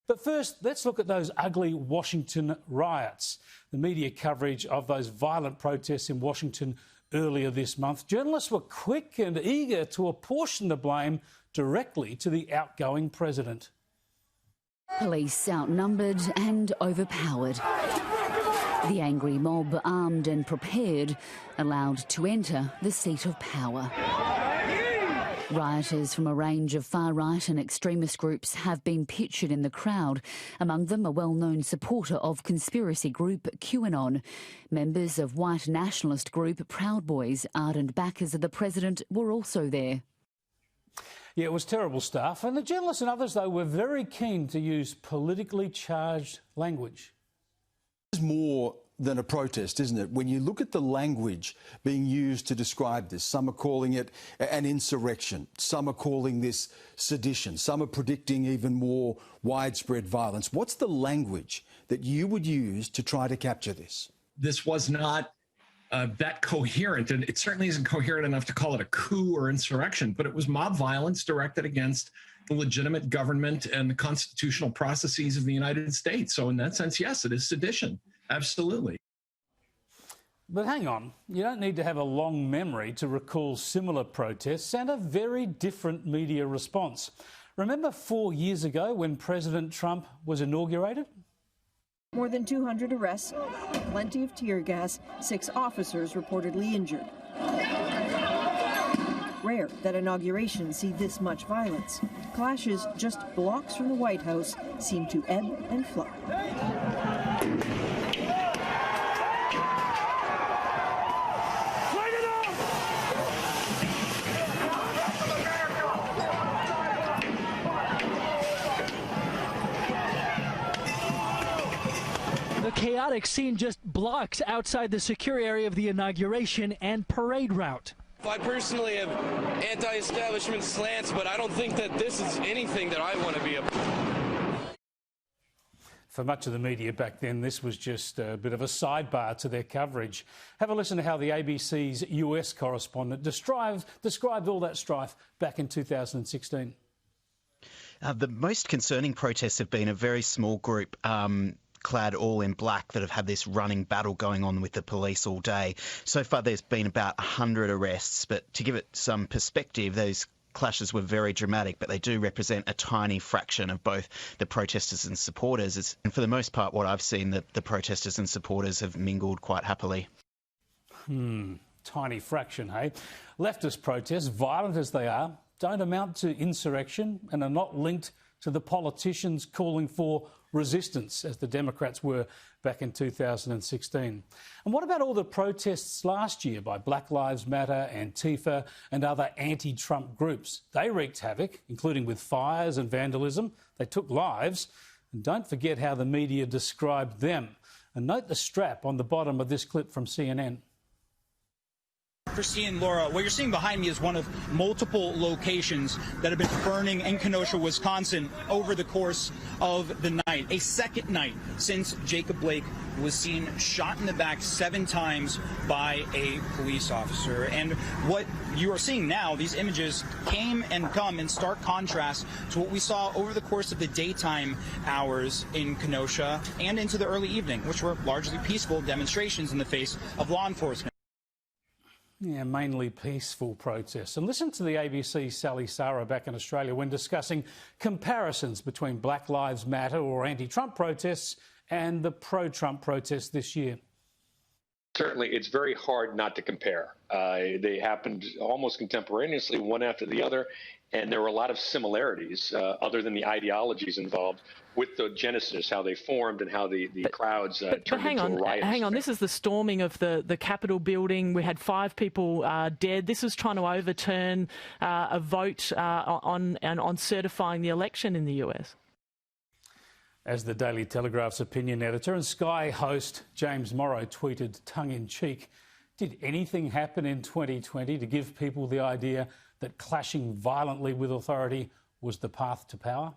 But first, let's look at those ugly Washington riots. The media coverage of those violent protests in Washington earlier this month. Journalists were quick and eager to apportion the blame directly to the outgoing president. Police outnumbered and overpowered. The angry mob, armed and prepared, allowed to enter the seat of power. Rioters from a range of far-right and extremist groups have been pictured in the crowd, among them a well-known supporter of conspiracy group QAnon. Members of white nationalist group Proud Boys, ardent backers of the president, were also there. Yeah, it was terrible stuff, and the journalists and others, though, were very keen to use politically charged language. It's more than a protest, isn't it? When you look at the language being used to describe this, some are calling it an insurrection, some are calling this sedition, some are predicting even more widespread violence. What's the language that you would use to try to capture this? This was not that coherent, and it certainly isn't coherent enough to call it a coup or insurrection, but it was mob violence directed against the legitimate government and the constitutional processes of the United States. So in that sense, yes, it is sedition. Absolutely. But hang on, you don't need to have a long memory to recall similar protests and a very different media response. Remember 4 years ago when President Trump was inaugurated? More than 200 arrests, plenty of tear gas, 6 officers reportedly injured. Rare that inaugurations see this much violence. Clashes just blocks from the White House seem to ebb and flow. The chaotic scene just blocks outside the secure area of the inauguration and parade route. I personally have anti-establishment slants, but I don't think that this is anything that I want to be a... For much of the media back then, this was just a bit of a sidebar to their coverage. Have a listen to how the ABC's US correspondent described all that strife back in 2016. The most concerning protests have been a very small group clad all in black that have had this running battle going on with the police all day. So far there's been about 100 arrests, but to give it some perspective, those clashes were very dramatic, but they do represent a tiny fraction of both the protesters and supporters. And for the most part, what I've seen, the protesters and supporters have mingled quite happily. Tiny fraction, hey? Leftist protests, violent as they are, don't amount to insurrection and are not linked to the politicians calling for resistance, as the Democrats were back in 2016. And what about all the protests last year by Black Lives Matter, Antifa and other anti-Trump groups? They wreaked havoc, including with fires and vandalism. They took lives. And don't forget how the media described them. And note the strap on the bottom of this clip from CNN. Christine, Laura, what you're seeing behind me is one of multiple locations that have been burning in Kenosha, Wisconsin over the course of the night. A second night since Jacob Blake was seen shot in the back 7 times by a police officer. And what you are seeing now, these images came and come in stark contrast to what we saw over the course of the daytime hours in Kenosha and into the early evening, which were largely peaceful demonstrations in the face of law enforcement. Yeah, mainly peaceful protests. And listen to the ABC's Sally Sara back in Australia when discussing comparisons between Black Lives Matter or anti-Trump protests and the pro-Trump protests this year. Certainly, it's very hard not to compare. They happened almost contemporaneously, one after the other, and there were a lot of similarities, other than the ideologies involved, with the genesis, how they formed and how the crowds turned into a riot. Hang on, this is the storming of the Capitol building. We had 5 people dead. This is trying to overturn a vote on certifying the election in the US. As the Daily Telegraph's opinion editor and Sky host James Morrow tweeted tongue-in-cheek, did anything happen in 2020 to give people the idea that clashing violently with authority was the path to power?